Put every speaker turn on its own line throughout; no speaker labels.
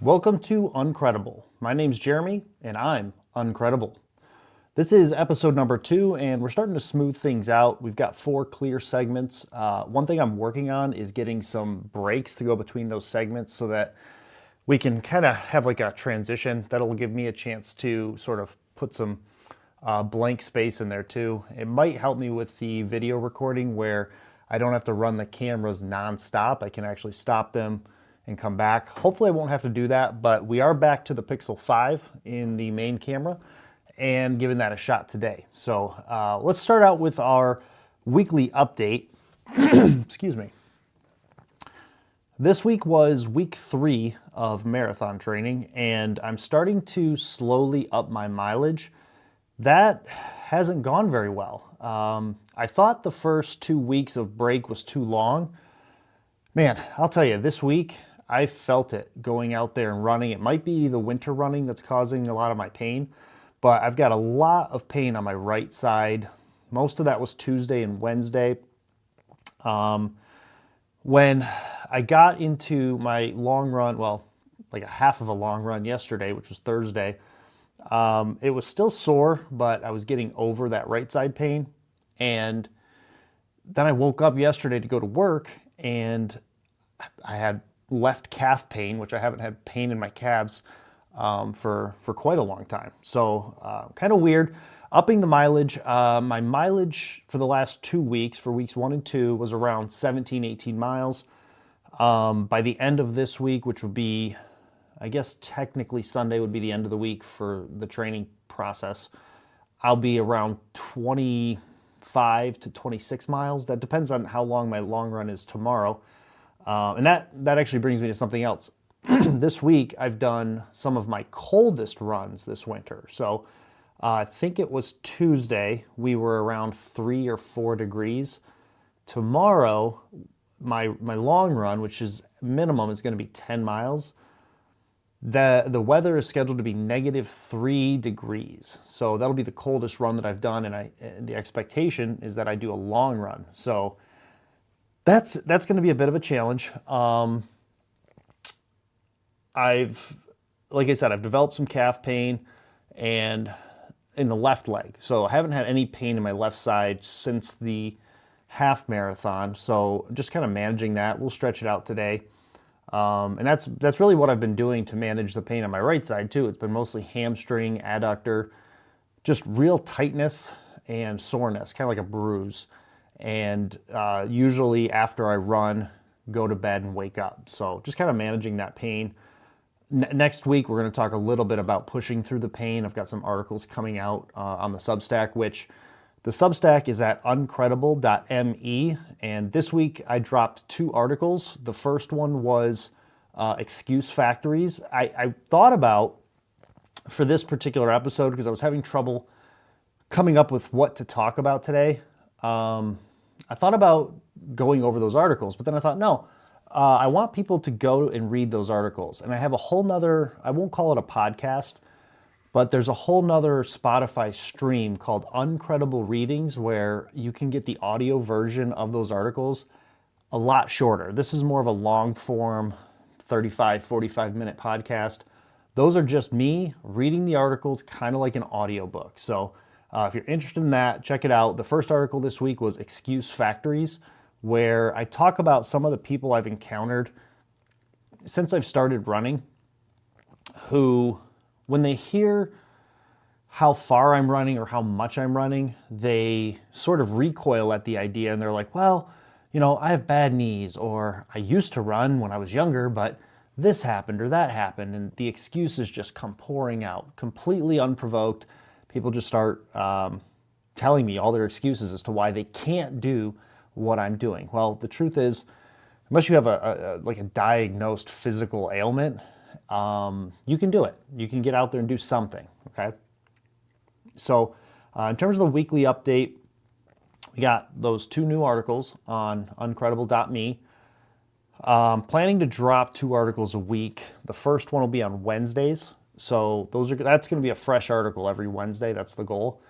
Welcome to Uncredible. My name's Jeremy, and I'm Uncredible. This is episode number 2, and we're starting to smooth things out. We've got 4 clear segments. One thing I'm working on is getting some breaks to go between those segments so that we can kind of have like a transition. That'll give me a chance to sort of put some blank space in there too. It might help me with the video recording where I don't have to run the cameras nonstop. I can actually stop them and come back. Hopefully I won't have to do that, but we are back to the Pixel 5 in the main camera and giving that a shot today. So let's start out with our weekly update. Excuse me. This week was week 3 of marathon training, and I'm starting to slowly up my mileage. That hasn't gone very well. I thought the first 2 weeks of break was too long. Man, I'll tell you, this week, I felt it going out there and running. It might be the winter running that's causing a lot of my pain, but I've got a lot of pain on my right side. Most of that was Tuesday and Wednesday. When I got into my long run, well, like a half of a long run yesterday, which was Thursday, it was still sore, but I was getting over that right side pain. And then I woke up yesterday to go to work, and I had left calf pain, which I haven't had pain in my calves for quite a long time. So kind of weird. Upping the mileage. My mileage for the last 2 weeks, for weeks 1 and 2, was around 17, 18 miles. By the end of this week, which would be, I guess technically Sunday would be the end of the week for the training process, I'll be around 25 to 26 miles. That depends on how long my long run is tomorrow. And that actually brings me to something else. This week, I've done some of my coldest runs this winter. So I think it was Tuesday, we were around 3 or 4 degrees. Tomorrow, my long run, which is minimum, is going to be 10 miles. The weather is scheduled to be -3 degrees. So that'll be the coldest run that I've done, and the expectation is that I do a long run. So that's going to be a bit of a challenge. Like I said, I've developed some calf pain and in the left leg. So I haven't had any pain in my left side since the half marathon. So just kind of managing that. We'll stretch it out today. And that's really what I've been doing to manage the pain on my right side too. It's been mostly hamstring, adductor, just real tightness and soreness, kind of like a bruise. And usually after I run, go to bed and wake up. So just kind of managing that pain. Next week, we're going to talk a little bit about pushing through the pain. I've got some articles coming out on the Substack, which the Substack is at uncredible.me. And this week, I dropped 2 articles. The first one was excuse factories. I thought about, for this particular episode, because I was having trouble coming up with what to talk about today, I thought about going over those articles, but then I thought, no, I want people to go and read those articles. And I have a whole nother, I won't call it a podcast, but there's a whole nother Spotify stream called Uncredible Readings where you can get the audio version of those articles a lot shorter. This is more of a long form, 35, 45-minute podcast. Those are just me reading the articles kind of like an audiobook. So if you're interested in that, check it out. The first article this week was Excuse Factories, where I talk about some of the people I've encountered since I've started running who, when they hear how far I'm running or how much I'm running, they sort of recoil at the idea and they're like, well, you know, I have bad knees, or I used to run when I was younger, but this happened or that happened. And the excuses just come pouring out, completely unprovoked. People just start telling me all their excuses as to why they can't do what I'm doing. Well, the truth is, unless you have a diagnosed physical ailment, you can do it. You can get out there and do something, okay? So in terms of the weekly update, we got those 2 new articles on uncredible.me. Planning to drop 2 articles a week. The first one will be on Wednesdays. So that's going to be a fresh article every Wednesday. That's the goal.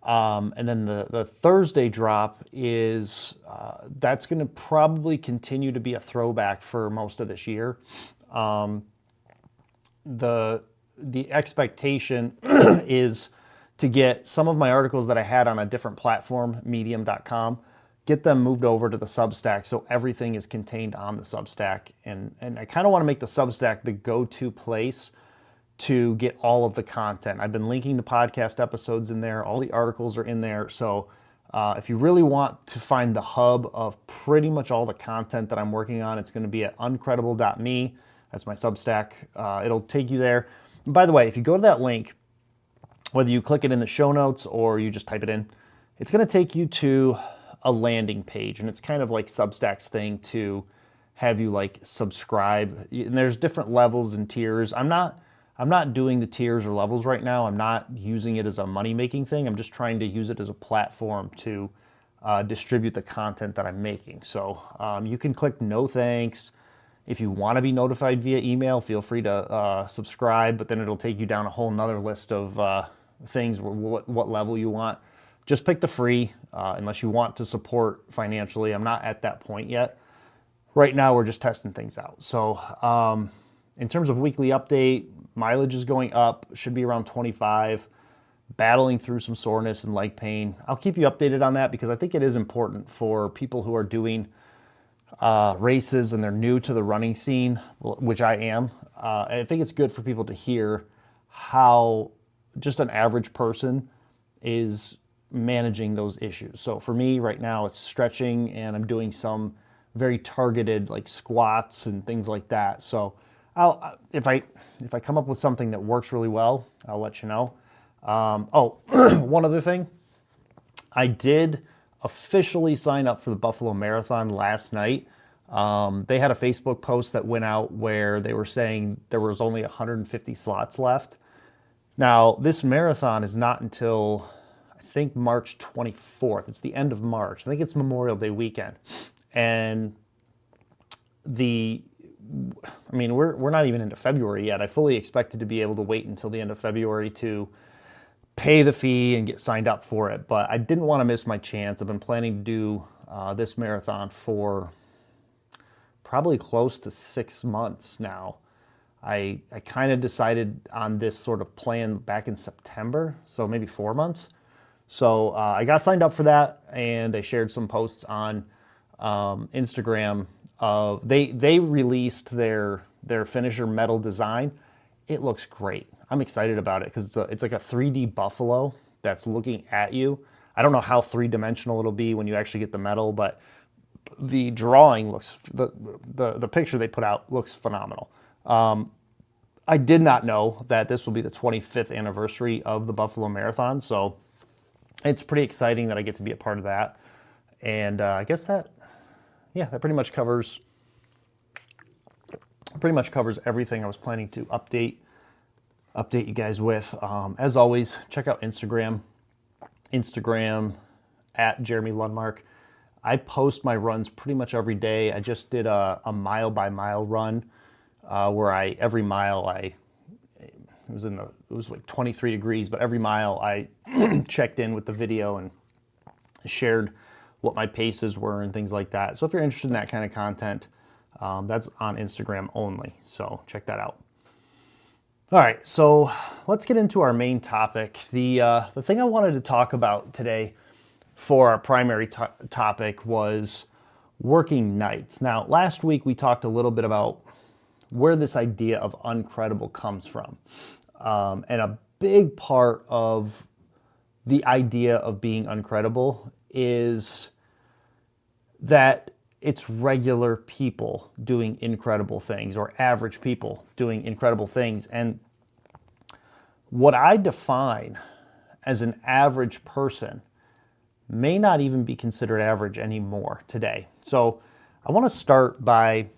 And then the Thursday drop is, that's going to probably continue to be a throwback for most of this year. the expectation is to get some of my articles that I had on a different platform, medium.com, get them moved over to the Substack so everything is contained on the Substack. And I kind of want to make the Substack the go-to place to get all of the content. I've been linking the podcast episodes in there. All the articles are in there. So if you really want to find the hub of pretty much all the content that I'm working on, it's going to be at uncredible.me. That's my Substack. It'll take you there. And by the way, if you go to that link, whether you click it in the show notes or you just type it in, it's going to take you to a landing page. And it's kind of like Substack's thing to have you like subscribe. And there's different levels and tiers. I'm not doing the tiers or levels right now. I'm not using it as a money-making thing. I'm just trying to use it as a platform to distribute the content that I'm making. So you can click no thanks. If you want to be notified via email, feel free to subscribe, but then it'll take you down a whole nother list of things, what level you want. Just pick the free, unless you want to support financially. I'm not at that point yet. Right now, we're just testing things out. So in terms of weekly update, mileage is going up, should be around 25, battling through some soreness and leg pain. I'll keep you updated on that because I think it is important for people who are doing races and they're new to the running scene, which I am. I think it's good for people to hear how just an average person is managing those issues. So for me right now, it's stretching and I'm doing some very targeted like squats and things like that. So if I come up with something that works really well, I'll let you know. One other thing, I did officially sign up for the Buffalo Marathon last night. They had a Facebook post that went out where they were saying there was only 150 slots left. Now, this marathon is not until, I think, March 24th. It's the end of March. I think it's Memorial Day weekend. And we're not even into February yet. I fully expected to be able to wait until the end of February to pay the fee and get signed up for it, but I didn't want to miss my chance. I've been planning to do this marathon for probably close to 6 months now. I kind of decided on this sort of plan back in September, so maybe 4 months. So I got signed up for that, and I shared some posts on Instagram. They released their finisher metal design. It looks great. I'm excited about it because it's like a 3D buffalo that's looking at you. I don't know how three-dimensional it'll be when you actually get the metal, but the drawing looks, the picture they put out looks phenomenal. I did not know that this will be the 25th anniversary of the Buffalo Marathon, so it's pretty exciting that I get to be a part of that. And I guess that pretty much covers everything I was planning to update you guys with. As always, check out Instagram at Jeremy Lundmark. I post my runs pretty much every day. I just did a mile by mile run where every mile it was like 23 degrees, but every mile I checked in with the video and shared what my paces were and things like that. So if you're interested in that kind of content, that's on Instagram only. So check that out. All right, so let's get into our main topic. The thing I wanted to talk about today for our primary topic was working nights. Now, last week we talked a little bit about where this idea of uncredible comes from. And a big part of the idea of being uncredible is that it's regular people doing incredible things, or average people doing incredible things. And what I define as an average person may not even be considered average anymore today. So I want to start by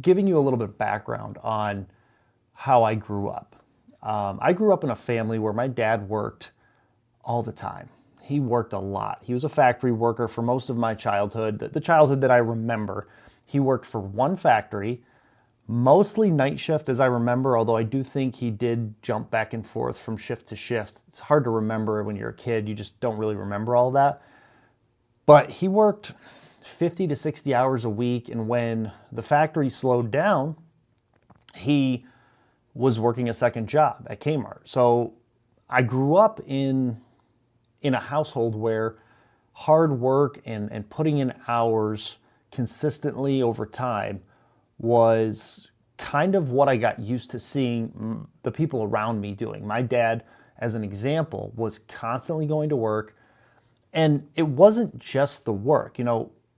giving you a little bit of background on how I grew up. I grew up in a family where my dad worked all the time. He worked a lot. He was a factory worker for most of my childhood, the childhood that I remember. He worked for one factory, mostly night shift as I remember, although I do think he did jump back and forth from shift to shift. It's hard to remember when you're a kid. You just don't really remember all that. But he worked 50 to 60 hours a week, and when the factory slowed down, he was working a second job at Kmart. So I grew up in a household where hard work and putting in hours consistently over time was kind of what I got used to seeing the people around me doing. My dad, as an example, was constantly going to work, and it wasn't just the work.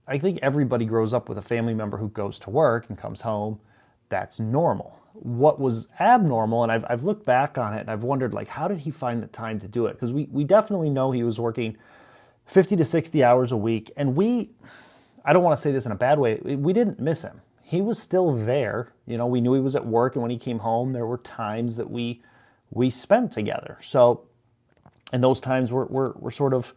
I think everybody grows up with a family member who goes to work and comes home. That's normal. What was abnormal, and I've looked back on it and I've wondered, like, how did he find the time to do it? Because we definitely know he was working 50 to 60 hours a week, and I don't want to say this in a bad way, we didn't miss him. He was still there. We knew he was at work, and when he came home, there were times that we spent together. So, and those times were sort of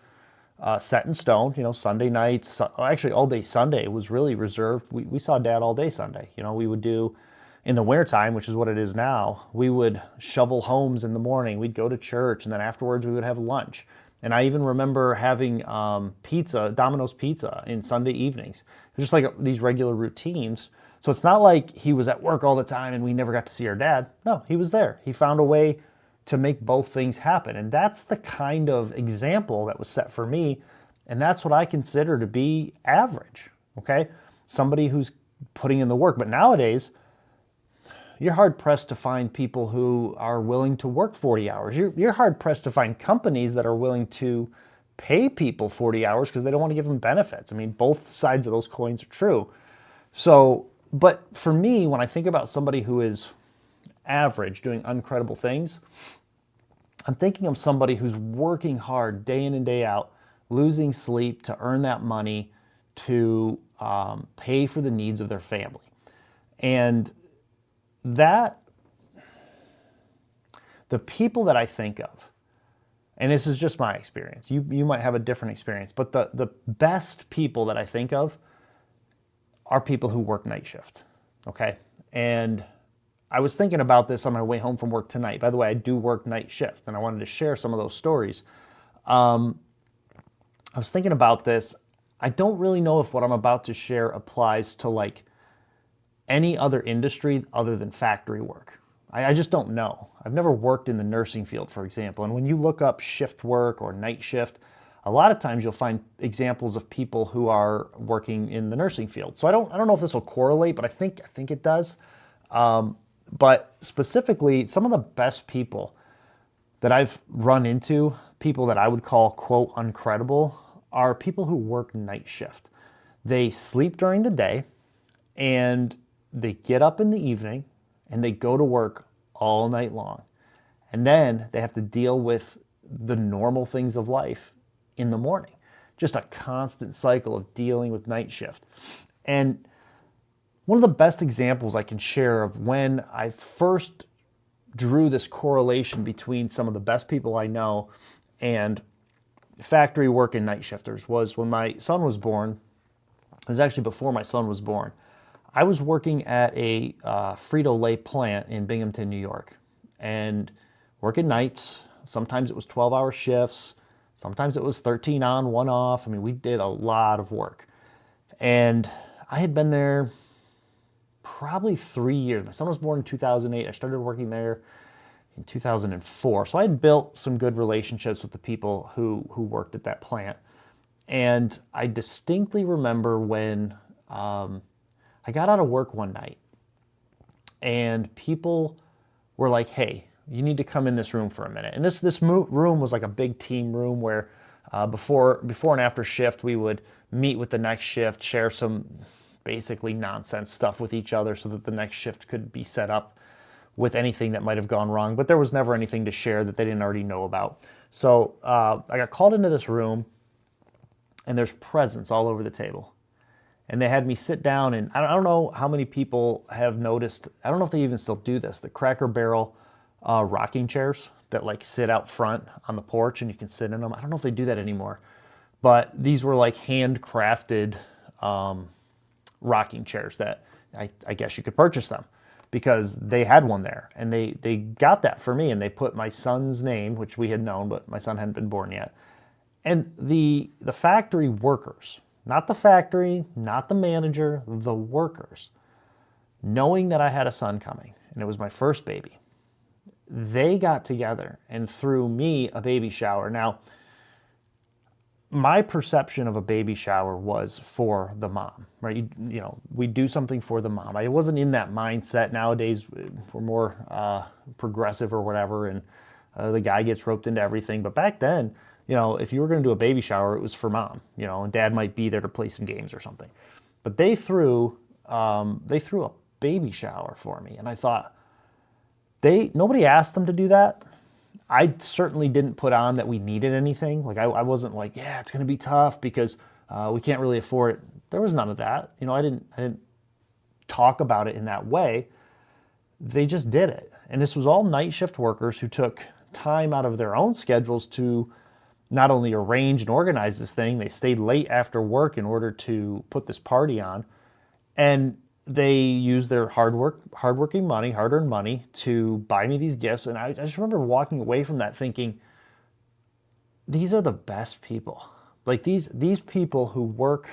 set in stone. Sunday nights, actually all day Sunday was really reserved. We saw Dad all day Sunday. We would do, in the wintertime, which is what it is now, we would shovel homes in the morning. We'd go to church, and then afterwards we would have lunch. And I even remember having pizza, Domino's pizza, in Sunday evenings. It was just like these regular routines. So it's not like he was at work all the time and we never got to see our dad. No, he was there. He found a way to make both things happen. And that's the kind of example that was set for me. And that's what I consider to be average, okay? Somebody who's putting in the work. But nowadays, you're hard-pressed to find people who are willing to work 40 hours. You're hard-pressed to find companies that are willing to pay people 40 hours because they don't want to give them benefits. I mean, both sides of those coins are true. So, but for me, when I think about somebody who is average, doing uncredible things, I'm thinking of somebody who's working hard day in and day out, losing sleep to earn that money to pay for the needs of their family. And that, the people that I think of, and this is just my experience, you might have a different experience, but the best people that I think of are people who work night shift, okay? And I was thinking about this on my way home from work tonight. By the way, I do work night shift, and I wanted to share some of those stories. I was thinking about this. I don't really know if what I'm about to share applies to like any other industry other than factory work. I just don't know. I've never worked in the nursing field, for example. And when you look up shift work or night shift, a lot of times you'll find examples of people who are working in the nursing field. So I don't know if this will correlate, but I think it does. But specifically, some of the best people that I've run into, people that I would call, quote, uncredible, are people who work night shift. They sleep during the day, and they get up in the evening, and they go to work all night long. And then they have to deal with the normal things of life in the morning. Just a constant cycle of dealing with night shift. And one of the best examples I can share of when I first drew this correlation between some of the best people I know and factory work and night shifters was when my son was born. It was actually before my son was born. I was working at a Frito-Lay plant in Binghamton, New York, and working nights. Sometimes it was 12-hour shifts. Sometimes it was 13 on, 1 off. I mean, we did a lot of work. And I had been there probably 3 years. My son was born in 2008. I started working there in 2004. So I had built some good relationships with the people who worked at that plant. And I distinctly remember when I got out of work one night and people were like, hey, you need to come in this room for a minute. And this room was like a big team room where before and after shift, we would meet with the next shift, share some basically nonsense stuff with each other so that the next shift could be set up with anything that might have gone wrong. But there was never anything to share that they didn't already know about. So I got called into this room, and there's presents all over the table. And they had me sit down, and I don't know how many people have noticed, I don't know if they even still do this, the Cracker Barrel rocking chairs that like sit out front on the porch and you can sit in them. I don't know if they do that anymore, but these were like handcrafted rocking chairs that I guess you could purchase them because they had one there, and they got that for me, and they put my son's name, which we had known, but my son hadn't been born yet. And the factory workers, not the factory, not the manager, the workers, knowing that I had a son coming, and it was my first baby, they got together and threw me a baby shower. Now, my perception of a baby shower was for the mom, right? You know, we do something for the mom. I wasn't in that mindset. Nowadays, we're more progressive or whatever, and the guy gets roped into everything. But back then, you know, if you were going to do a baby shower, it was for mom, you know, and dad might be there to play some games or something. But they threw a baby shower for me, and I thought, nobody asked them to do that. I certainly didn't put on that we needed anything. Like I wasn't like, yeah, it's going to be tough because we can't really afford it. There was none of that. You know, I didn't talk about it in that way. They just did it. And this was all night shift workers who took time out of their own schedules to not only arrange and organize this thing, they stayed late after work in order to put this party on. And they used their hardworking money, hard-earned money to buy me these gifts. And I just remember walking away from that thinking, these are the best people. Like these people who work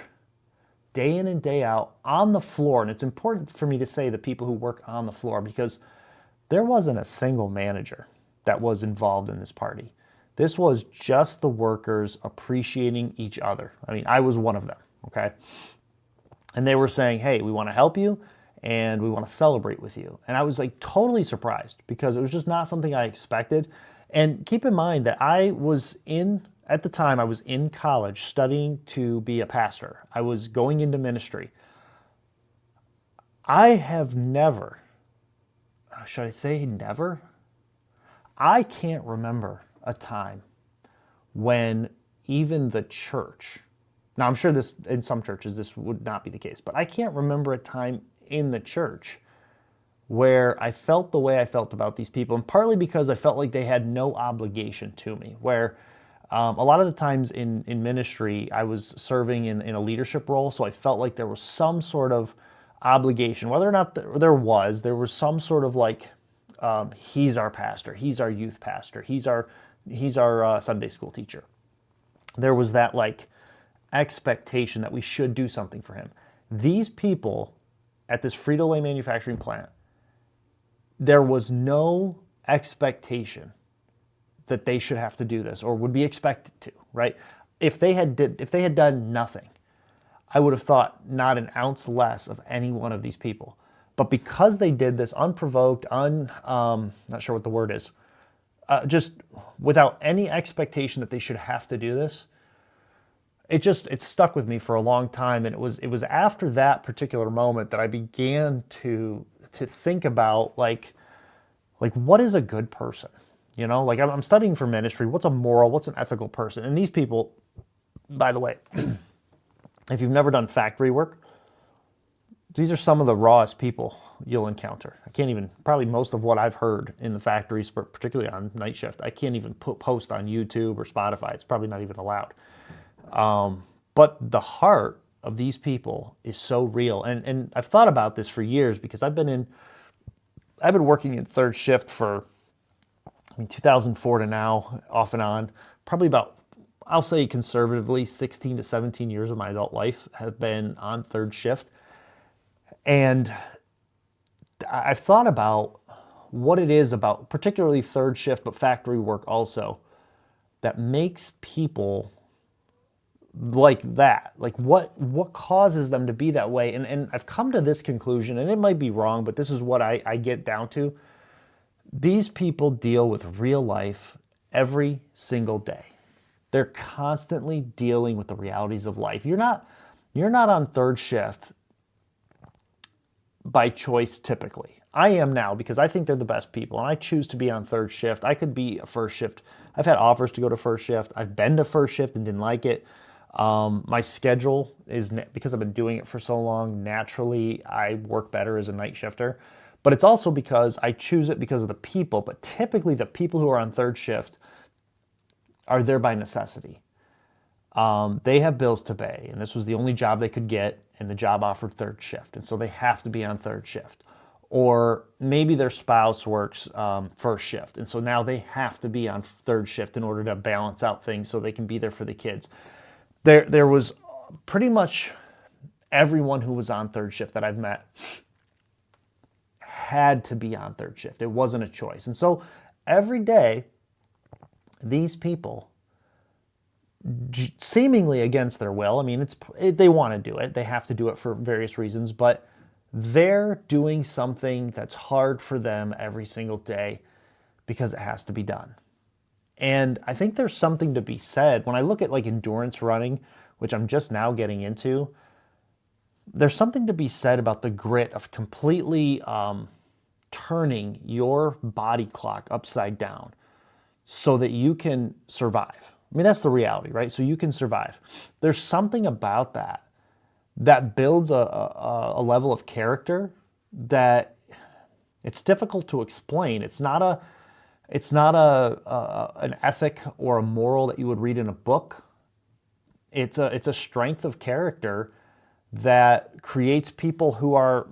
day in and day out on the floor. And it's important for me to say the people who work on the floor, because there wasn't a single manager that was involved in this party. This was just the workers appreciating each other. I mean, I was one of them, okay? And they were saying, hey, we want to help you and we want to celebrate with you. And I was like totally surprised because it was just not something I expected. And keep in mind that at the time, I was in college studying to be a pastor. I was going into ministry. I have never, should I say never? I can't remember a time when even the church, now I'm sure in some churches this would not be the case, but I can't remember a time in the church where I felt the way I felt about these people, and partly because I felt like they had no obligation to me, where a lot of the times in ministry, I was serving in a leadership role, so I felt like there was some sort of obligation, whether or not there was some sort of like, he's our pastor, he's our youth pastor, he's our Sunday school teacher. There was that like expectation that we should do something for him. These people at this Frito-Lay manufacturing plant, there was no expectation that they should have to do this or would be expected to, right? If they had done nothing, I would have thought not an ounce less of any one of these people. But because they did this unprovoked, not sure what the word is, just without any expectation that they should have to do this, it stuck with me for a long time. And it was after that particular moment that I began to think about like what is a good person? You know, like I'm studying for ministry. What's an ethical person? And these people, by the way, if you've never done factory work, these are some of the rawest people you'll encounter. Probably most of what I've heard in the factories, particularly on night shift, I can't even post on YouTube or Spotify. It's probably not even allowed. But the heart of these people is so real. And I've thought about this for years because I've been working in third shift for 2004 to now, off and on, probably about, I'll say conservatively, 16 to 17 years of my adult life have been on third shift. And I've thought about what it is about, particularly third shift, but factory work also, that makes people like that. Like what causes them to be that way? And I've come to this conclusion, and it might be wrong, but this is what I get down to. These people deal with real life every single day. They're constantly dealing with the realities of life. You're not on third shift by choice typically. I am now because I think they're the best people and I choose to be on third shift. I could be a first shift. I've had offers to go to first shift. I've been to first shift and didn't like it. My schedule is, because I've been doing it for so long, naturally I work better as a night shifter. But it's also because I choose it because of the people. But typically the people who are on third shift are there by necessity. They have bills to pay, and this was the only job they could get, and the job offered third shift, and so they have to be on third shift. Or maybe their spouse works first shift, and so now they have to be on third shift in order to balance out things so they can be there for the kids. There was pretty much everyone who was on third shift that I've met had to be on third shift. It wasn't a choice. And so every day, these people, seemingly against their will, I mean, they want to do it. They have to do it for various reasons, but they're doing something that's hard for them every single day because it has to be done. And I think there's something to be said. When I look at like endurance running, which I'm just now getting into, there's something to be said about the grit of completely turning your body clock upside down so that you can survive. I mean, that's the reality, right? So you can survive. There's something about that builds a level of character that it's difficult to explain. It's not an ethic or a moral that you would read in a book. It's a strength of character that creates people who are,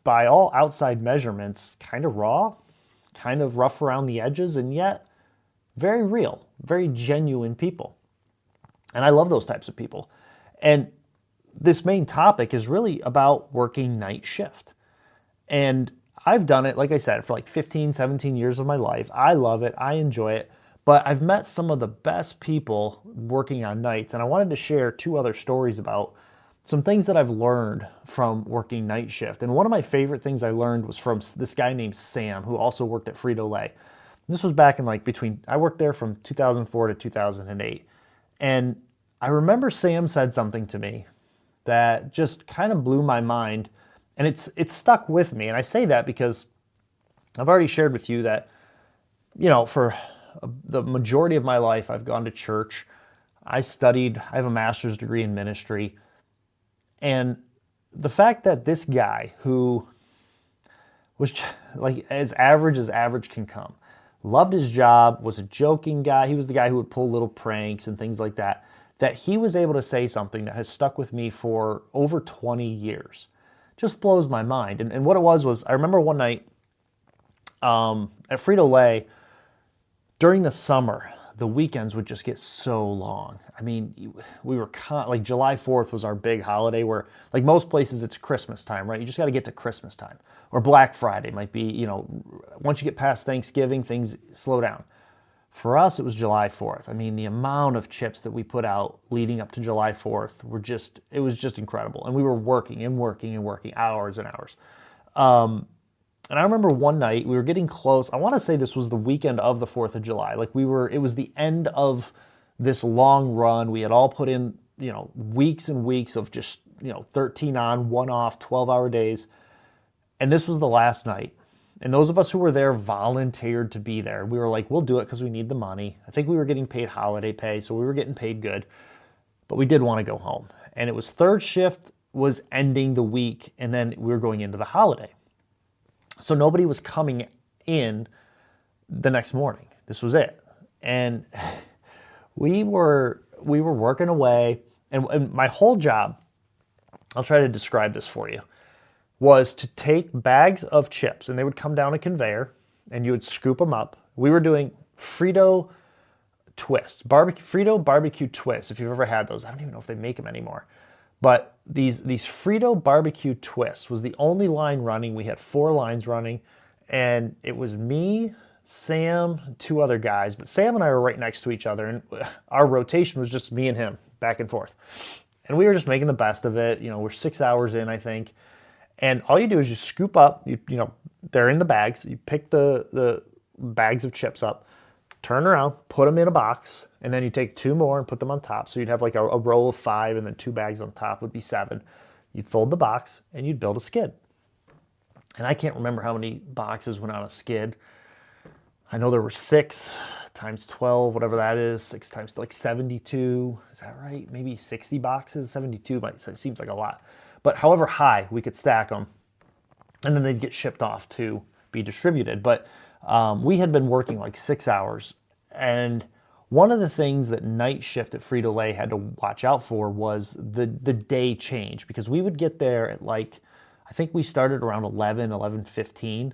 by all outside measurements, kind of raw, kind of rough around the edges, and yet very real, very genuine people. And I love those types of people. And this main topic is really about working night shift. And I've done it, like I said, for like 15, 17 years of my life. I love it. I enjoy it. But I've met some of the best people working on nights. And I wanted to share 2 other stories about some things that I've learned from working night shift. And one of my favorite things I learned was from this guy named Sam, who also worked at Frito-Lay. This was back in I worked there from 2004 to 2008. And I remember Sam said something to me that just kind of blew my mind. And it's stuck with me. And I say that because I've already shared with you that, for the majority of my life, I've gone to church. I have a master's degree in ministry. And the fact that this guy, who was like as average can come, loved his job, was a joking guy. He was the guy who would pull little pranks and things like that he was able to say something that has stuck with me for over 20 years. Just blows my mind. And what it was I remember one night at Frito-Lay, during the summer, the weekends would just get so long. I mean, we were like July 4th was our big holiday where, like most places, it's Christmas time, right? You just got to get to Christmas time. Or Black Friday might be, once you get past Thanksgiving, things slow down. For us, it was July 4th. I mean, the amount of chips that we put out leading up to July 4th it was just incredible. And we were working hours and hours. And I remember one night we were getting close. I want to say this was the weekend of the 4th of July. It was the end of this long run. We had all put in, weeks and weeks of just, 13 on, 1 off, 12-hour days. And this was the last night. And those of us who were there volunteered to be there. We were like, we'll do it because we need the money. I think we were getting paid holiday pay, so we were getting paid good. But we did want to go home. And it was third shift was ending the week, and then we were going into the holiday. So nobody was coming in the next morning. This was it. And we were working away, and my whole job, I'll try to describe this for you, was to take bags of chips, and they would come down a conveyor, and you would scoop them up. We were doing Frito twists, Frito barbecue twists, if you've ever had those. I don't even know if they make them anymore. But these Frito barbecue twists was the only line running. We had 4 lines running, and it was me, Sam, 2 other guys. But Sam and I were right next to each other, and our rotation was just me and him, back and forth. And we were just making the best of it. We're 6 hours in, I think. And all you do is you scoop up, they're in the bags. You pick the bags of chips up, turn around, put them in a box, and then you take 2 more and put them on top. So you'd have like a row of 5, and then 2 bags on top would be 7. You'd fold the box, and you'd build a skid. And I can't remember how many boxes went on a skid. I know there were 6 times 12, whatever that is, 6 times like 72. Is that right? Maybe 60 boxes? 72 seems like a lot. But however high, we could stack them, and then they'd get shipped off to be distributed. But we had been working like 6 hours, and one of the things that night shift at Frito-Lay had to watch out for was the day change, because we would get there at I think we started around 11:15,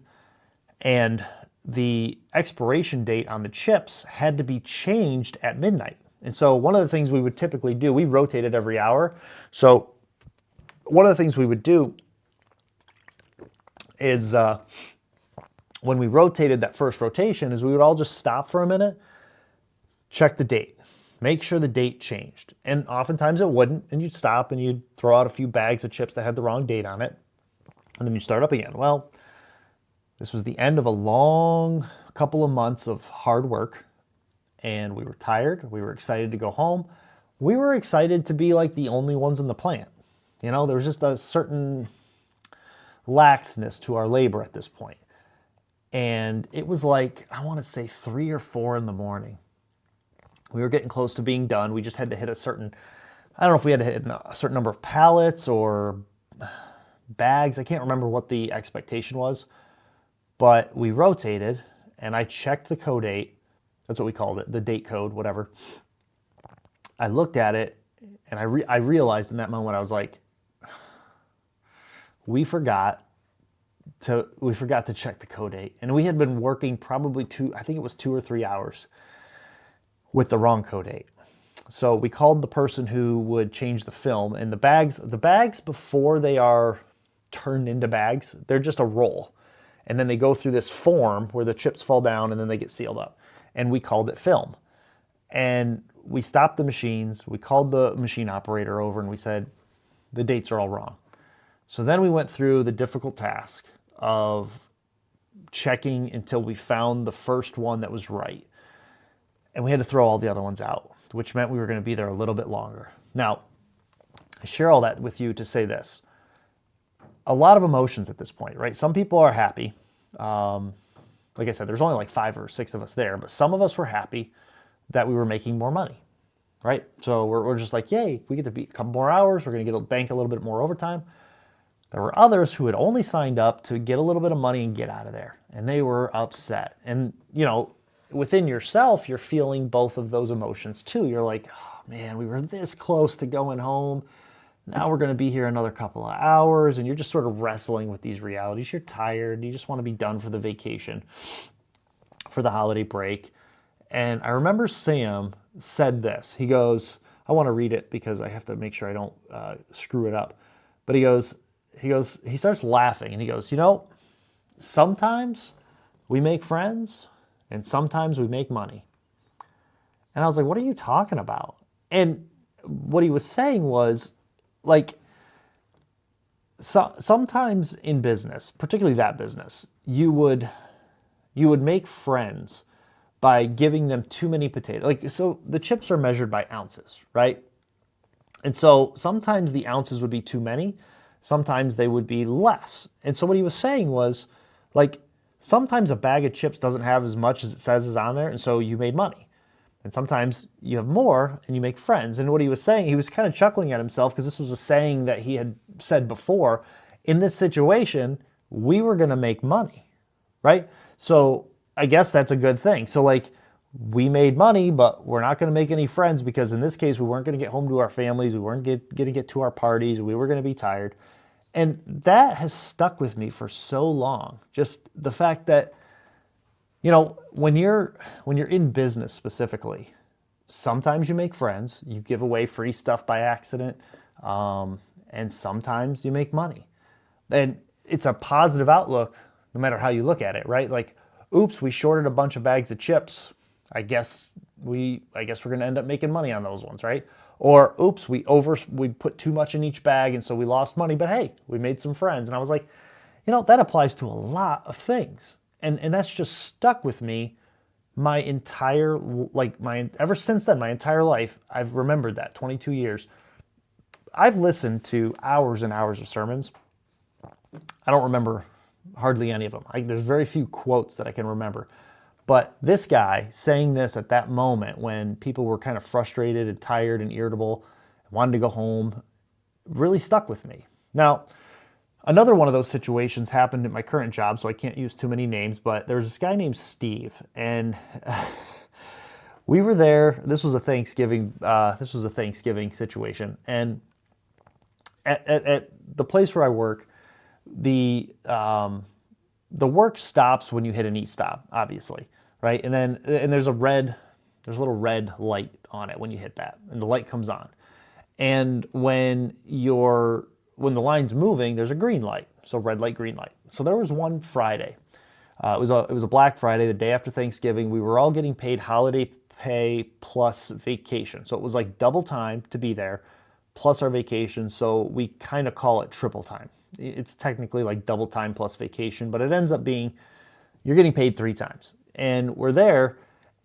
and the expiration date on the chips had to be changed at midnight. And so one of the things we would typically do, we rotated every hour. So one of the things we would do is when we rotated that first rotation is we would all just stop for a minute, check the date, make sure the date changed. And oftentimes it wouldn't, and you'd stop and you'd throw out a few bags of chips that had the wrong date on it, and then you start up again. Well, this was the end of a long couple of months of hard work, and we were tired. We were excited to go home. We were excited to be like the only ones in the plant. There was just a certain laxness to our labor at this point. And it was like, I want to say 3 or 4 in the morning. We were getting close to being done. We just had to hit I don't know if we had to hit a certain number of pallets or bags. I can't remember what the expectation was, but we rotated and I checked the code date. That's what we called it, the date code, whatever. I looked at it and I realized in that moment, I was like, we forgot to check the code date. And we had been working probably 2 or 3 hours with the wrong code date. So we called the person who would change the film, and the bags before they are turned into bags, they're just a roll. And then they go through this form where the chips fall down and then they get sealed up. And we called it film. And we stopped the machines. We called the machine operator over and we said, the dates are all wrong. So then we went through the difficult task of checking until we found the first one that was right. And we had to throw all the other ones out, which meant we were going to be there a little bit longer. Now, I share all that with you to say this. A lot of emotions at this point, right? Some people are happy. Like I said, there's only like 5 or 6 of us there, but some of us were happy that we were making more money, right? So we're just like, yay, we get to be a couple more hours. We're going to bank a little bit more overtime. There were others who had only signed up to get a little bit of money and get out of there, and they were upset. And, within yourself, you're feeling both of those emotions too. You're like, oh man, we were this close to going home. Now we're going to be here another couple of hours, and you're just sort of wrestling with these realities. You're tired. You just want to be done for the vacation, for the holiday break. And I remember Sam said this. He goes, I want to read it because I have to make sure I don't screw it up. But he starts laughing and he goes, sometimes we make friends and sometimes we make money. And I was like, what are you talking about? And what he was saying was, like, sometimes in business, particularly that business, you would make friends by giving them too many potatoes. Like, so the chips are measured by ounces, right? And so sometimes the ounces would be too many, sometimes they would be less. And so what he was saying was, like, sometimes a bag of chips doesn't have as much as it says is on there, and so you made money. And sometimes you have more and you make friends. And what he was saying, he was kind of chuckling at himself because this was a saying that he had said before. In this situation, we were going to make money, right? So I guess that's a good thing. So like, we made money, but we're not going to make any friends because in this case, we weren't going to get home to our families. We weren't going to get to our parties. We were going to be tired. And that has stuck with me for so long. Just the fact that, when you're in business specifically, sometimes you make friends, you give away free stuff by accident, and sometimes you make money. And it's a positive outlook no matter how you look at it, right? Like, oops, we shorted a bunch of bags of chips. I guess we're going to end up making money on those ones, right? Or oops, we put too much in each bag and so we lost money, but hey, we made some friends. And I was like, that applies to a lot of things. And that's just stuck with me ever since then, my entire life. I've remembered that 22 years. I've listened to hours and hours of sermons. I don't remember hardly any of them. There's very few quotes that I can remember. But this guy saying this at that moment when people were kind of frustrated and tired and irritable, wanted to go home, really stuck with me. Now, another one of those situations happened at my current job, so I can't use too many names, but there was this guy named Steve, and we were there. This was a Thanksgiving situation, and at the place where I work, the work stops when you hit an e-stop, obviously, right? And there's a little red light on it when you hit that, and the light comes on. And when the line's moving, there's a green light. So red light, green light. So there was one Friday. It was a Black Friday, the day after Thanksgiving. We were all getting paid holiday pay plus vacation. So it was like double time to be there, plus our vacation. So we kind of call it triple time. It's technically like double time plus vacation, but it ends up being you're getting paid 3 times. And we're there,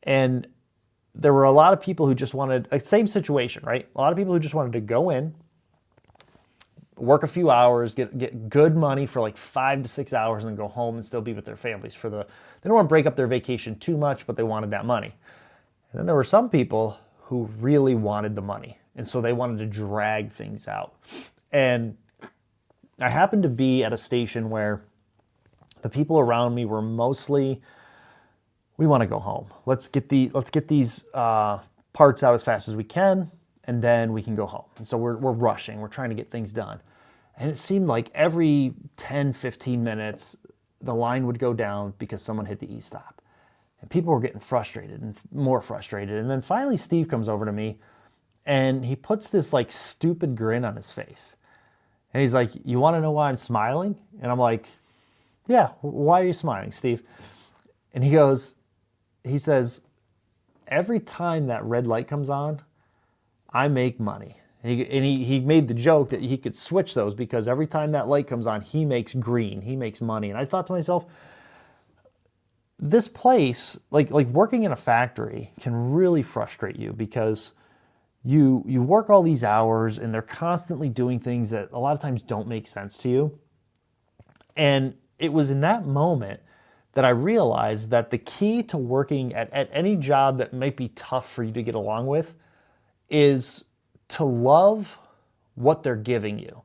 and there were a lot of people who just wanted, same situation, right? A lot of people who just wanted to go in, work a few hours, get good money for like 5 to 6 hours, and then go home and still be with their families. They don't want to break up their vacation too much, but they wanted that money. And then there were some people who really wanted the money, and so they wanted to drag things out. And I happened to be at a station where the people around me were mostly, we want to go home. Let's get these parts out as fast as we can, and then we can go home. And so we're rushing. We're trying to get things done. And it seemed like every 10, 15 minutes, the line would go down because someone hit the e-stop. And people were getting frustrated and more frustrated. And then finally Steve comes over to me, and he puts this like stupid grin on his face. And he's like, "You want to know why I'm smiling?" And I'm like, "Yeah, why are you smiling, Steve?" And he says, "Every time that red light comes on, I make money." And he made the joke that he could switch those because every time that light comes on, he makes green, he makes money. And I thought to myself, this place, like working in a factory, can really frustrate you because you work all these hours and they're constantly doing things that a lot of times don't make sense to you. And it was in that moment that I realized that the key to working at any job that might be tough for you to get along with is to love what they're giving you.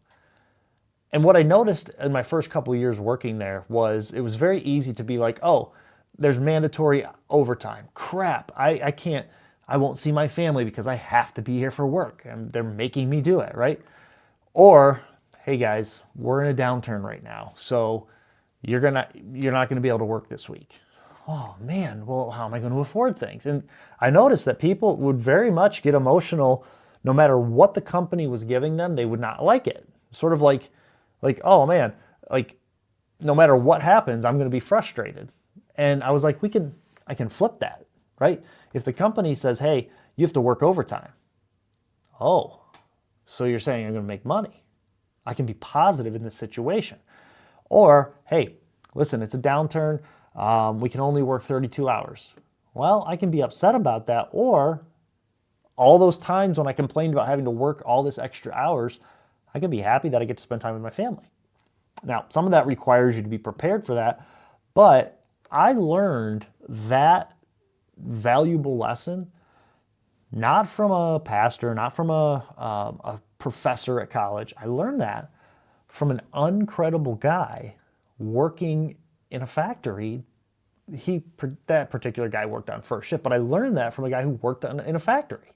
And what I noticed in my first couple of years working there was it was very easy to be like, "Oh, there's mandatory overtime. Crap, I won't see my family because I have to be here for work and they're making me do it," right? Or, "Hey guys, we're in a downturn right now, so you're not gonna be able to work this week." Oh man, well, how am I going to afford things? And I noticed that people would very much get emotional no matter what the company was giving them. They would not like it. Sort of like, "Oh man, like no matter what happens, I'm going to be frustrated." And I was like, I can flip that, right? If the company says, "Hey, you have to work overtime." Oh, so you're saying I'm going to make money. I can be positive in this situation. Or, "Hey, listen, it's a downturn. We can only work 32 hours. Well, I can be upset about that. Or all those times when I complained about having to work all this extra hours, I can be happy that I get to spend time with my family. Now, some of that requires you to be prepared for that, but I learned that valuable lesson not from a pastor, not from a professor at college. I learned that from an uncredible guy working in a factory. That particular guy worked on first shift, but I learned that from a guy who worked in a factory.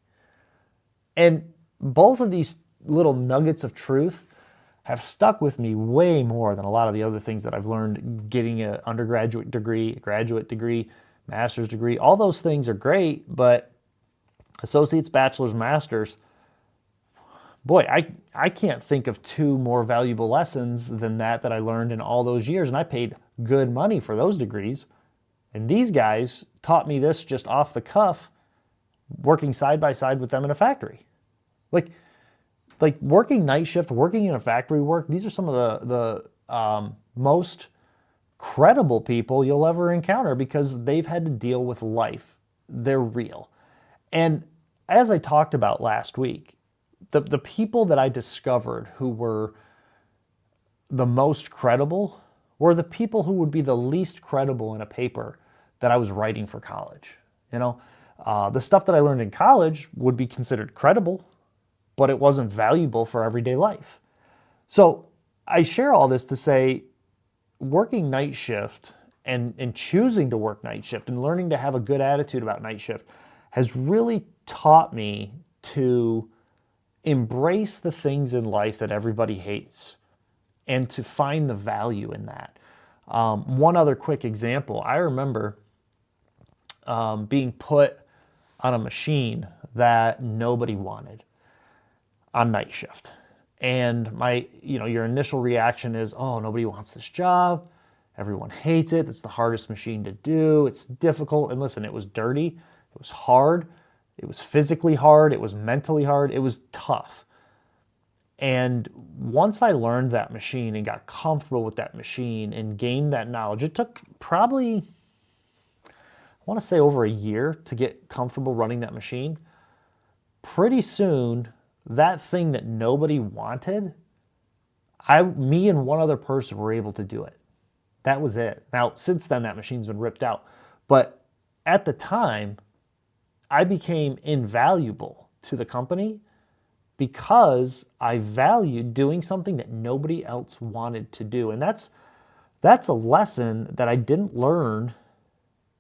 And both of these little nuggets of truth have stuck with me way more than a lot of the other things that I've learned getting an undergraduate degree, a graduate degree, master's degree. All those things are great, but associates, bachelor's, masters, boy, I can't think of 2 more valuable lessons than that I learned in all those years. And I paid good money for those degrees. And these guys taught me this just off the cuff, working side by side with them in a factory. Like working night shift, working in a factory work, these are some of the most credible people you'll ever encounter because they've had to deal with life. They're real. And as I talked about last week, the people that I discovered who were the most credible were the people who would be the least credible in a paper that I was writing for college. The stuff that I learned in college would be considered credible, but it wasn't valuable for everyday life. So I share all this to say working night shift and choosing to work night shift and learning to have a good attitude about night shift has really taught me to embrace the things in life that everybody hates and to find the value in that. One other quick example, I remember being put on a machine that nobody wanted on night shift. And your initial reaction is, "Oh, nobody wants this job." Everyone hates it. It's the hardest machine to do. It's difficult. And listen, it was dirty. It was hard. It was physically hard. It was mentally hard. It was tough. And once I learned that machine and got comfortable with that machine and gained that knowledge, it took probably, I want to say, over a year to get comfortable running that machine. Pretty soon, that thing that nobody wanted, me and one other person were able to do it. That was it. Now, since then, that machine's been ripped out. But at the time, I became invaluable to the company because I valued doing something that nobody else wanted to do. And that's a lesson that I didn't learn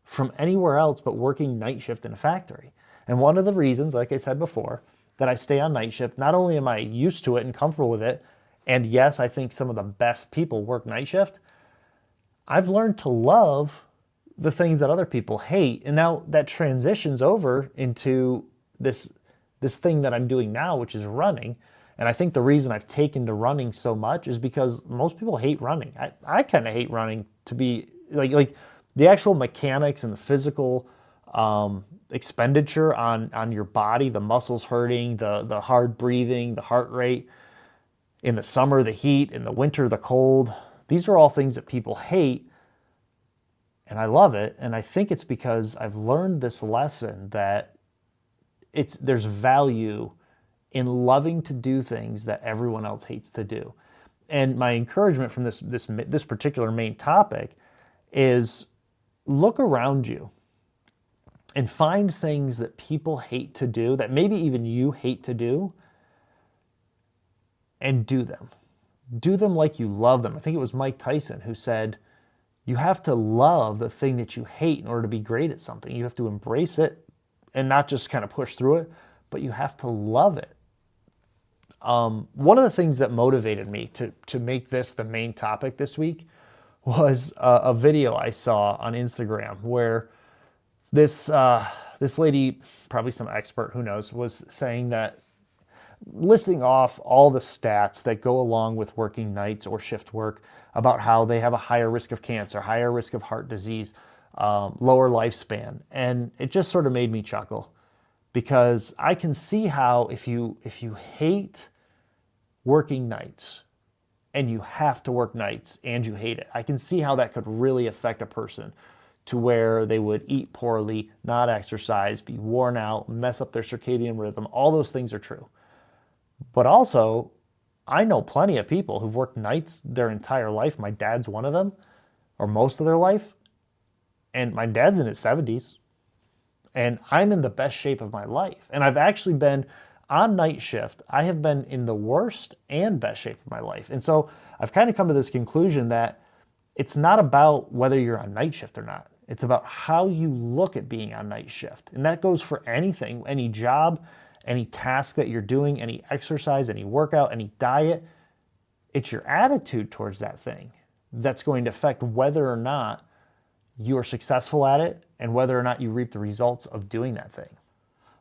from anywhere else but working night shift in a factory. And one of the reasons, like I said before, that I stay on night shift, not only am I used to it and comfortable with it, and yes, I think some of the best people work night shift, I've learned to love the things that other people hate. And now that transitions over into this thing that I'm doing now, which is running. And I think the reason I've taken to running so much is because most people hate running. I kind of hate running, to be like the actual mechanics and the physical expenditure on your body, the muscles hurting, the hard breathing, the heart rate. In the summer, the heat. In the winter, the cold. These are all things that people hate, and I love it. And I think it's because I've learned this lesson that there's value in loving to do things that everyone else hates to do. And my encouragement from this particular main topic is look around you and find things that people hate to do, that maybe even you hate to do, and do them. Do them like you love them. I think it was Mike Tyson who said, you have to love the thing that you hate in order to be great at something. You have to embrace it and not just kind of push through it, but you have to love it. One of the things that motivated me to make this the main topic this week was a video I saw on Instagram where this lady, probably some expert, who knows, was saying that, listing off all the stats that go along with working nights or shift work about how they have a higher risk of cancer, higher risk of heart disease, lower lifespan. And it just sort of made me chuckle, because I can see how if you hate working nights and you have to work nights and you hate it, I can see how that could really affect a person to where they would eat poorly, not exercise, be worn out, mess up their circadian rhythm. All those things are true. But also, I know plenty of people who've worked nights their entire life. My dad's one of them, or most of their life. And my dad's in his 70s. And I'm in the best shape of my life. And I've actually been on night shift. I have been in the worst and best shape of my life. And so I've kind of come to this conclusion that it's not about whether you're on night shift or not. It's about how you look at being on night shift. And that goes for anything, any job, any task that you're doing, any exercise, any workout, any diet. It's your attitude towards that thing that's going to affect whether or not you are successful at it and whether or not you reap the results of doing that thing.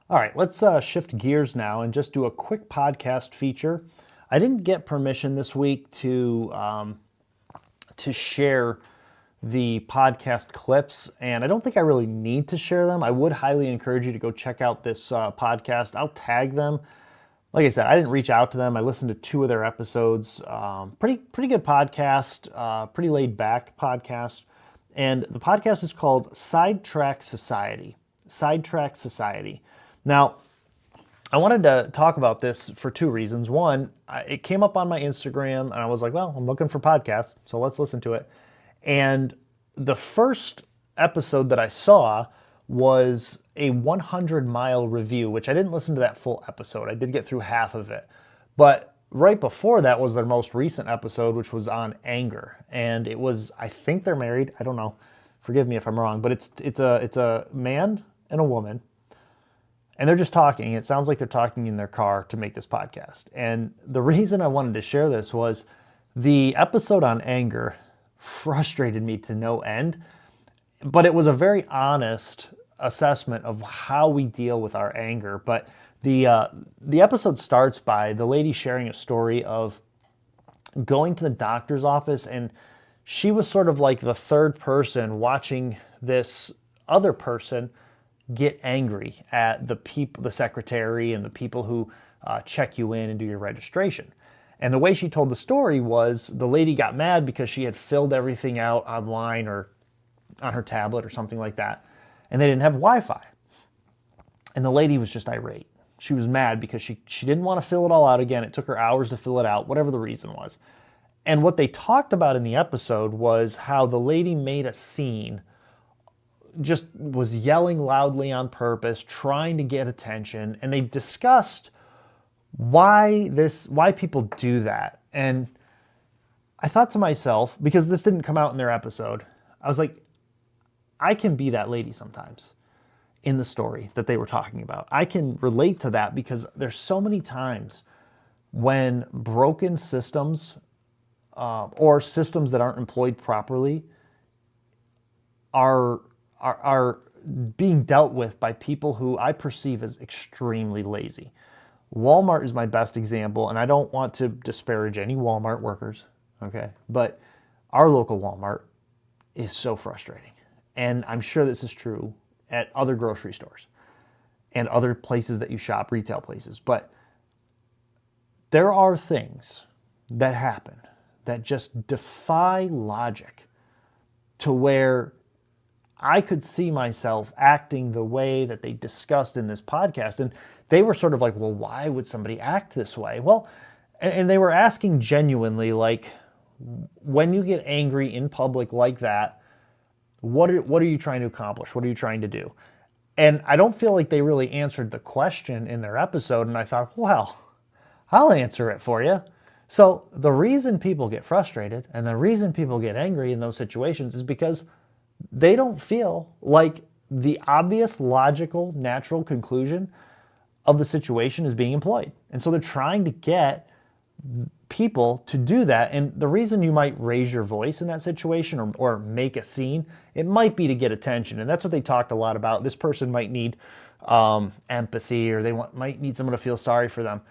All right, let's shift gears now and just do a quick podcast feature. I didn't get permission this week to share the podcast clips, and I don't think I really need to share them. I would highly encourage you to go check out this podcast. I'll tag them. Like I said, I didn't reach out to them. I listened to 2 of their episodes. Pretty good podcast, pretty laid back podcast. And the podcast is called Sidetrack Society. Sidetrack Society. Now, I wanted to talk about this for 2 reasons. One, it came up on my Instagram, and I was like, well, I'm looking for podcasts, so let's listen to it. And the first episode that I saw was a 100-mile review, which I didn't listen to that full episode. I did get through half of it. But right before that was their most recent episode, which was on anger. And it was, I think they're married. I don't know. Forgive me if I'm wrong. But it's a man and a woman. And they're just talking. It sounds like they're talking in their car to make this podcast. And the reason I wanted to share this was the episode on anger frustrated me to no end, but it was a very honest assessment of how we deal with our anger. But the episode starts by the lady sharing a story of going to the doctor's office, and she was sort of like the third person watching this other person get angry at the people, the secretary and the people who check you in and do your registration. And the way she told the story was the lady got mad because she had filled everything out online or on her tablet or something like that, and they didn't have Wi-Fi. And the lady was just irate. She was mad because she didn't want to fill it all out again. It took her hours to fill it out, whatever the reason was. And what they talked about in the episode was how the lady made a scene, just was yelling loudly on purpose, trying to get attention, and they discussed why people do that. And I thought to myself, because this didn't come out in their episode, I was like, I can be that lady sometimes in the story that they were talking about. I can relate to that because there's so many times when broken systems or systems that aren't employed properly are being dealt with by people who I perceive as extremely lazy. Walmart is my best example, and I don't want to disparage any Walmart workers, okay? But our local Walmart is so frustrating. And I'm sure this is true at other grocery stores and other places that you shop, retail places. But there are things that happen that just defy logic to where I could see myself acting the way that they discussed in this podcast. And they were sort of like, well, why would somebody act this way? Well, and they were asking genuinely, like, when you get angry in public like that, what are you trying to accomplish? What are you trying to do? And I don't feel like they really answered the question in their episode. And I thought, well, I'll answer it for you. So the reason people get frustrated and the reason people get angry in those situations is because they don't feel like the obvious, logical, natural conclusion of the situation is being employed. And so they're trying to get people to do that. And the reason you might raise your voice in that situation or make a scene, it might be to get attention. And that's what they talked a lot about. This person might need empathy, or might need someone to feel sorry for them.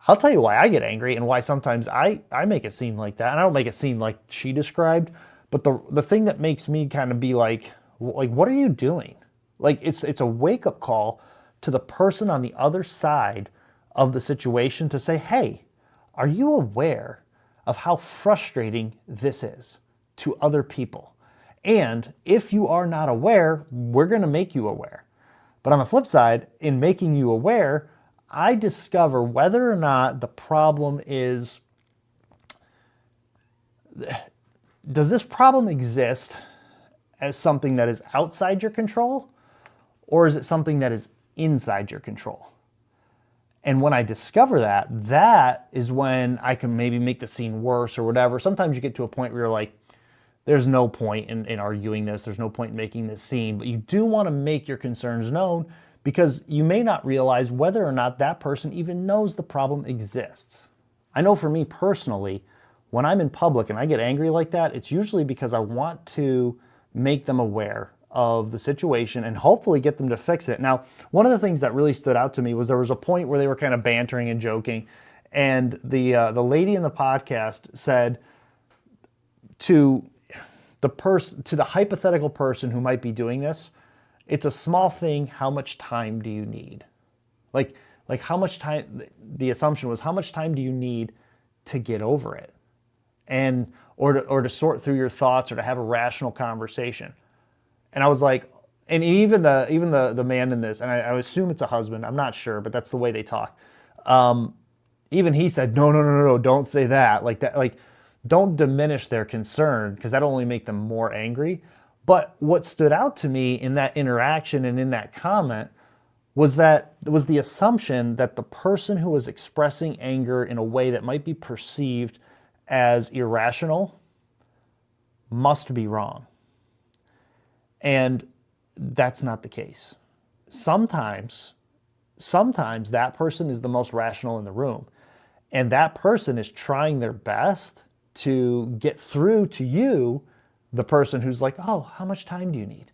I'll tell you why I get angry and why sometimes I make a scene like that. And I don't make a scene like she described, but the thing that makes me kind of be like, what are you doing? Like, it's a wake-up call to the person on the other side of the situation to say, hey, are you aware of how frustrating this is to other people? And if you are not aware, we're going to make you aware. But on the flip side, in making you aware, I discover whether or not the problem is, does this problem exist as something that is outside your control, or is it something that is inside your control? And when I discover that, that is when I can maybe make the scene worse or whatever. Sometimes you get to a point where you're like, there's no point in arguing this. There's no point in making this scene. But you do want to make your concerns known because you may not realize whether or not that person even knows the problem exists. I know for me personally, when I'm in public and I get angry like that, it's usually because I want to make them aware of the situation and hopefully get them to fix it. Now, one of the things that really stood out to me was there was a point where they were kind of bantering and joking, and the lady in the podcast said to the hypothetical person who might be doing this, it's a small thing. How much time do you need? Like how much time? The assumption was, how much time do you need to get over it, and or to sort through your thoughts or to have a rational conversation. And I was like, and even the man in this, and I assume it's a husband, I'm not sure, but that's the way they talk. Even he said, no, don't say that. Like that, like, don't diminish their concern, because that'll only make them more angry. But what stood out to me in that interaction and in that comment was the assumption that the person who was expressing anger in a way that might be perceived as irrational must be wrong. And that's not the case. Sometimes that person is the most rational in the room, and that person is trying their best to get through to you, the person who's like, oh, how much time do you need?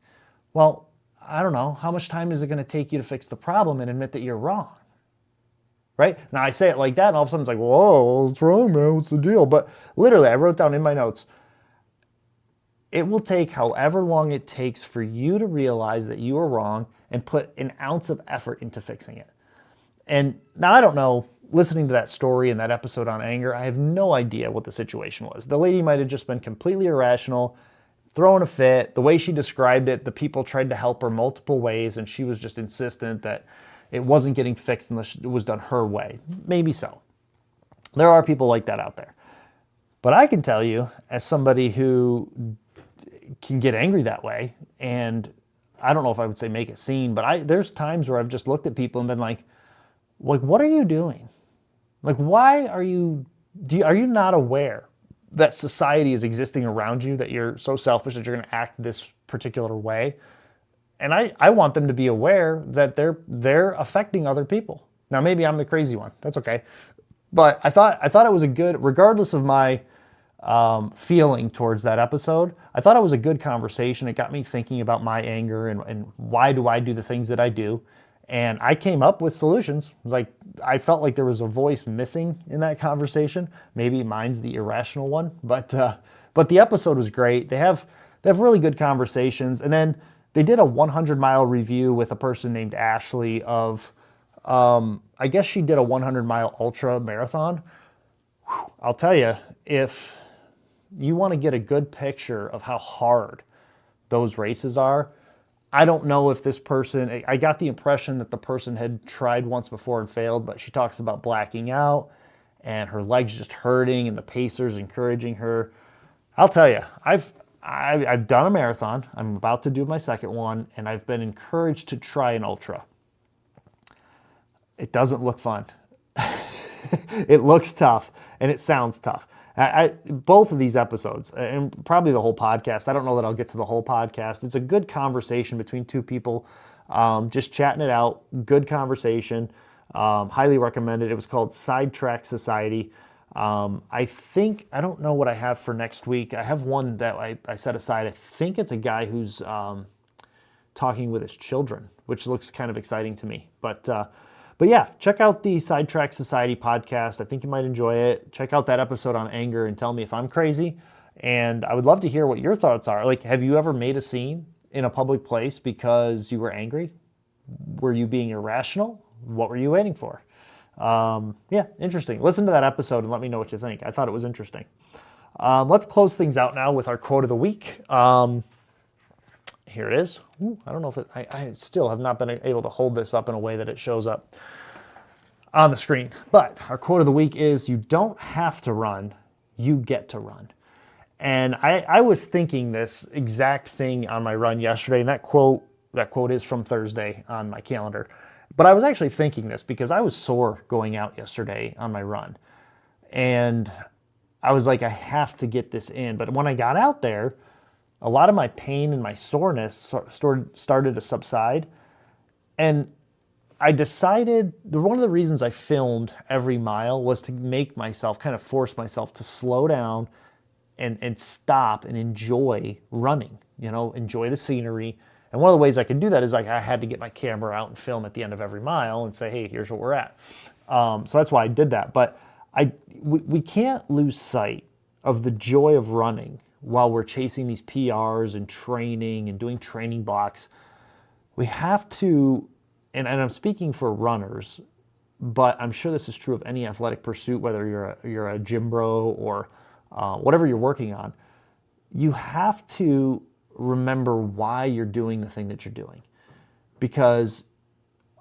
Well, I don't know. How much time is it going to take you to fix the problem and admit that you're wrong? Right? Now I say it like that, and all of a sudden it's like, whoa, what's wrong, man? What's the deal? But literally, I wrote down in my notes, it will take however long it takes for you to realize that you are wrong and put an ounce of effort into fixing it. And now I don't know, listening to that story and that episode on anger, I have no idea what the situation was. The lady might have just been completely irrational, throwing a fit. The way she described it, the people tried to help her multiple ways, and she was just insistent that it wasn't getting fixed unless it was done her way. Maybe so. There are people like that out there. But I can tell you, as somebody who can get angry that way, and I don't know if I would say make a scene, but there's times where I've just looked at people and been like, what are you doing? Like, why are you not aware that society is existing around you, that you're so selfish that you're going to act this particular way? And I want them to be aware that they're affecting other people. Now, maybe I'm the crazy one. That's okay. But I thought it was a good, regardless of my feeling towards that episode, I thought it was a good conversation. It got me thinking about my anger and why do I do the things that I do. And I came up with solutions. Like, I felt like there was a voice missing in that conversation. Maybe mine's the irrational one, but the episode was great. They have really good conversations. And then they did a 100-mile review with a person named Ashley of, I guess she did a 100-mile ultra marathon. Whew, I'll tell you, if you want to get a good picture of how hard those races are, I don't know if this person, I got the impression that the person had tried once before and failed, but she talks about blacking out and her legs just hurting and the pacers encouraging her. I'll tell you, I've done a marathon. I'm about to do my second one, and I've been encouraged to try an ultra. It doesn't look fun. It looks tough, and it sounds tough. Both of these episodes, and probably the whole podcast, I don't know that I'll get to the whole podcast. It's a good conversation between two people, just chatting it out. Good conversation. Highly recommended. It was called Sidetrack Society. I don't know what I have for next week. I have one that I set aside. I think it's a guy who's talking with his children, which looks kind of exciting to me. But yeah, check out the Sidetrack Society podcast. I think you might enjoy it. Check out that episode on anger and tell me if I'm crazy. And I would love to hear what your thoughts are. Like, have you ever made a scene in a public place because you were angry? Were you being irrational? What were you waiting for? Yeah, interesting. Listen to that episode and let me know what you think. I thought it was interesting. Let's close things out now with our quote of the week. Here it is. Ooh, I don't know if I still have not been able to hold this up in a way that it shows up on the screen. But our quote of the week is, you don't have to run, you get to run. And I was thinking this exact thing on my run yesterday, and that quote is from Thursday on my calendar. But I was actually thinking this because I was sore going out yesterday on my run. And I was like, I have to get this in. But when I got out there, a lot of my pain and my soreness started to subside. And I decided, one of the reasons I filmed every mile was to make myself, kind of force myself to slow down and stop and enjoy running, enjoy the scenery. And one of the ways I could do that is I had to get my camera out and film at the end of every mile and say, hey, here's where we're at. So that's why I did that. But we can't lose sight of the joy of running while we're chasing these PRs and training and doing training blocks. We have to, and I'm speaking for runners, but I'm sure this is true of any athletic pursuit, whether you're a gym bro or whatever you're working on. You have to remember why you're doing the thing that you're doing, because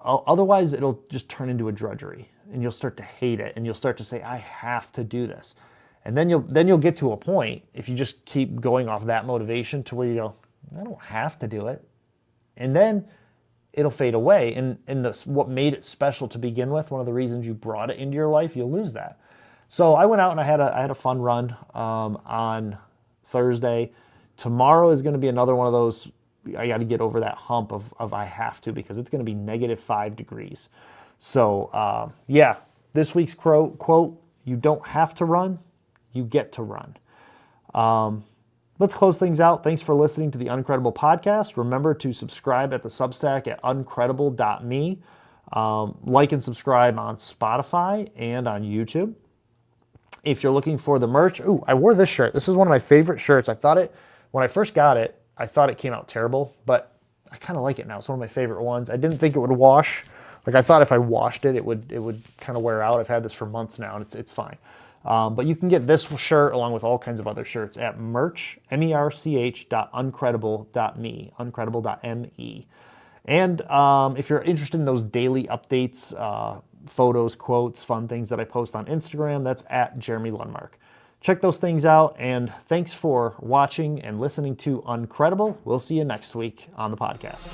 otherwise it'll just turn into a drudgery and you'll start to hate it and you'll start to say, I have to do this. And then you'll get to a point, if you just keep going off that motivation, to where you go, I don't have to do it. And then it'll fade away. And what made it special to begin with, one of the reasons you brought it into your life, you'll lose that. So I went out and I had a fun run on Thursday. Tomorrow is going to be another one of those, I got to get over that hump of I have to, because it's going to be -5 degrees. So yeah, this week's quote, you don't have to run, you get to run. Let's close things out. Thanks for listening to the Uncredible Podcast. Remember to subscribe at the Substack at uncredible.me. Like and subscribe on Spotify and on YouTube. If you're looking for the merch, I wore this shirt. This is one of my favorite shirts. I thought it When I first got it, I thought it came out terrible, but I kind of like it now. It's one of my favorite ones. I didn't think it would wash. Like, I thought if I washed it, it would kind of wear out. I've had this for months now, and it's fine. But you can get this shirt along with all kinds of other shirts at merch, merch.uncredible.me, uncredible.me. And if you're interested in those daily updates, photos, quotes, fun things that I post on Instagram, that's at Jeremy Lundmark. Check those things out, and thanks for watching and listening to Uncredible. We'll see you next week on the podcast.